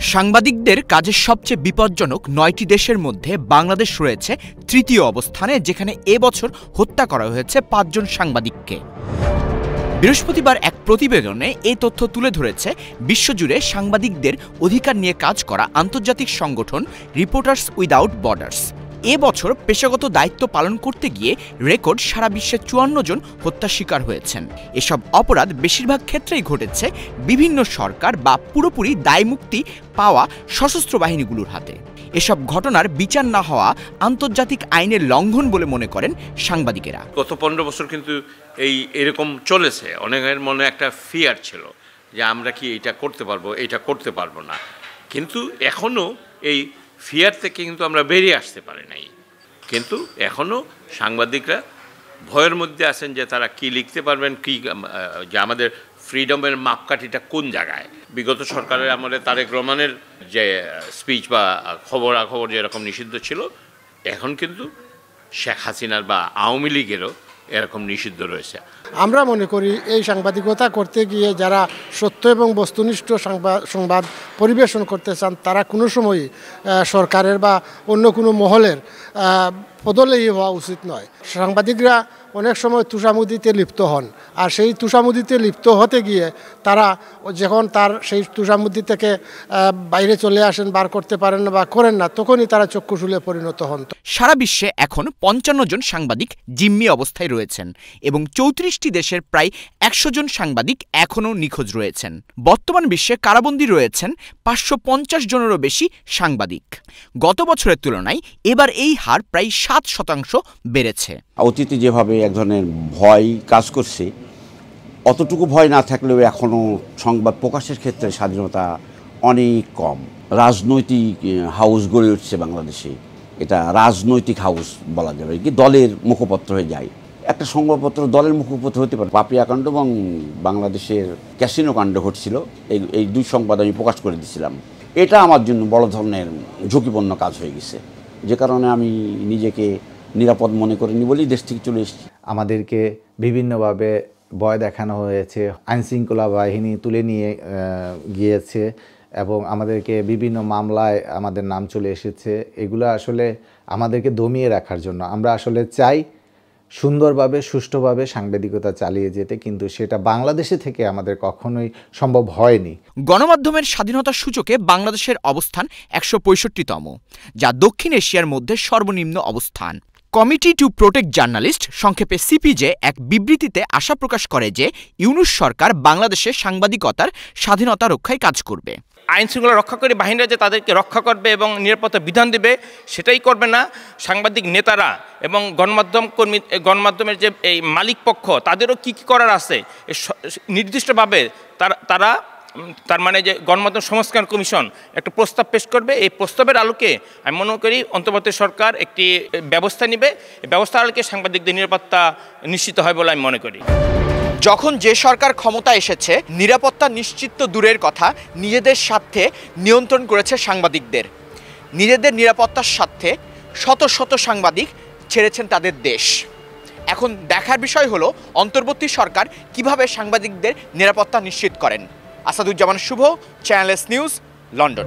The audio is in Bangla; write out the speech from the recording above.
সাংবাদিকদের কাজের সবচেয়ে বিপজ্জনক ৯টি দেশের মধ্যে বাংলাদেশ রয়েছে তৃতীয় অবস্থানে, যেখানে এবছর হত্যা করা হয়েছে ৫ জন সাংবাদিককে। বৃহস্পতিবার এক প্রতিবেদনে এই তথ্য তুলে ধরেছে বিশ্বজুড়ে সাংবাদিকদের অধিকার নিয়ে কাজ করা আন্তর্জাতিক সংগঠন রিপোর্টার্স উইদাউট বর্ডার্স। এবছর পেশাগত দায়িত্ব পালন করতে গিয়ে রেকর্ড সারা বিশ্বে ৫৪ জন হত্যা শিকার হয়েছেন। এসব অপরাধ বেশিরভাগ ক্ষেত্রেই ঘটেছে বিভিন্ন সরকার বা পুরোপুরি দায়মুক্তি পাওয়া সশস্ত্র বাহিনীগুলোর হাতে। এসব ঘটনার বিচার না হওয়া আন্তর্জাতিক আইনের লঙ্ঘন বলে মনে করেন সাংবাদিকেরা। গত ১৫ বছর কিন্তু এরকম চলেছে। অনেকের মনে একটা ফিয়ার ছিল যে আমরা কি এটা করতে পারবো, এটা করতে পারবো না, কিন্তু এখনও এই ফিয়ার থেকে কিন্তু আমরা বেরিয়ে আসতে পারি নাই। কিন্তু এখনও সাংবাদিকরা ভয়ের মধ্যে আছেন যে তারা কি লিখতে পারবেন, কি যে আমাদের ফ্রিডমের মাপকাঠিটা কোন জায়গায়। বিগত সরকারের আমলে তারেক রহমানের যে স্পিচ বা খবরাখবর যেরকম নিষিদ্ধ ছিল, এখন কিন্তু শেখ হাসিনার বা আওয়ামী লীগেরও এরকম নিষিদ্ধ রয়েছে। আমরা মনে করি এই সাংবাদিকতা করতে গিয়ে যারা সত্য এবং বস্তুনিষ্ঠ সংবাদ পরিবেশন করতে চান তারা কোনো সময়ই সরকারের বা অন্য কোনো মহলের পদলেহী হওয়া উচিত নয়। সাংবাদিকরা অনেক সময় তুষামুদিতে লিপ্ত হন, আর সেই তুষামুদিতে লিপ্ত হতে গিয়ে তারা যখন তার সেই তুষামুদি থেকে বাইরে চলে আসেন, বার করতে পারেন না বা করেন না, তখনই তারা চক্ষুশূলে পরিণত হন। সারা বিশ্বে এখন ৫৫ জন সাংবাদিক জিম্মি অবস্থায় রয়েছেন এবং ৩৪টি দেশের প্রায় ১০০ জন সাংবাদিক এখনও নিখোঁজ রয়েছেন। বর্তমান বিশ্বে কারাবন্দী রয়েছেন ৫৫০ জনেরও বেশি সাংবাদিক। গত বছরের তুলনায় এবার এই হার প্রায় ৭% বেড়েছে। অতীতে যেভাবে এক ধরনের ভয় কাজ করছে, অতটুকু ভয় না থাকলেও এখনও সংবাদ প্রকাশের ক্ষেত্রে স্বাধীনতা অনেক কম। রাজনৈতিক হাউস গড়ে উঠছে বাংলাদেশে, এটা রাজনৈতিক হাউস বলা যাবে কি, দলের মুখপত্র হয়ে যায়। একটা সংবাদপত্র দলের মুখপত্র হতে পারে। পাপিয়া কাণ্ড এবং বাংলাদেশের ক্যাসিনো কাণ্ড ঘটছিল, এই দুই সংবাদ আমি প্রকাশ করে দিয়েছিলাম। এটা আমার জন্য বড় ধরনের ঝুঁকিপূর্ণ কাজ হয়ে গেছে, যে কারণে আমি নিজেকে নিরাপদ মনে করিনি বলেই দেশ থেকে চলে এসেছি। আমাদেরকে বিভিন্নভাবে ভয় দেখানো হয়েছে, আইনশৃঙ্খলা বাহিনী তুলে নিয়ে গিয়েছে এবং আমাদেরকে বিভিন্ন মামলায় আমাদের নাম চলে এসেছে। এগুলো আসলে আমাদেরকে দমিয়ে রাখার জন্য। আমরা আসলে চাই সুন্দরভাবে সুষ্ঠুভাবে সাংবাদিকতা চালিয়ে যেতে, কিন্তু সেটা বাংলাদেশে থেকে আমাদের কখনোই সম্ভব হয়নি। গণমাধ্যমের স্বাধীনতার সূচকে বাংলাদেশের অবস্থান ১৬৫তম, যা দক্ষিণ এশিয়ার মধ্যে সর্বনিম্ন অবস্থান। কমিটি টু প্রোটেক্ট জার্নালিস্ট, সংক্ষেপে সিপিজে, এক বিবৃতিতে আশা প্রকাশ করে যে ইউনূস সরকার বাংলাদেশে সাংবাদিকতার স্বাধীনতা রক্ষায় কাজ করবে। আইনশৃঙ্খলা রক্ষাকারী বাহিনীরা যে তাদেরকে রক্ষা করবে এবং নিরাপত্তা বিধান দেবে, সেটাই করবে না। সাংবাদিক নেতারা এবং গণমাধ্যমের যে এই মালিক পক্ষ, তাদেরও কি করার আছে নির্দিষ্টভাবে তারা তার মানে যে গণমাধ্যম সংস্কার কমিশন একটা প্রস্তাব পেশ করবে। এই প্রস্তাবের আলোকে আমি মনে করি অন্তর্বর্তী সরকার একটি ব্যবস্থা নেবে। এই ব্যবস্থার আলোকে সাংবাদিকদের নিরাপত্তা নিশ্চিত হয় বলে আমি মনে করি। যখন যে সরকার ক্ষমতা এসেছে, নিরাপত্তা নিশ্চিত তো দূরের কথা, নিজেদের স্বার্থে নিয়ন্ত্রণ করেছে সাংবাদিকদের। নিজেদের নিরাপত্তার স্বার্থে শত শত সাংবাদিক ছেড়েছেন তাদের দেশ। এখন দেখার বিষয় হলো অন্তর্বর্তী সরকার কিভাবে সাংবাদিকদের নিরাপত্তা নিশ্চিত করেন। আসাদুজ্জামান শুভ, চ্যানেল এস নিউজ, লন্ডন।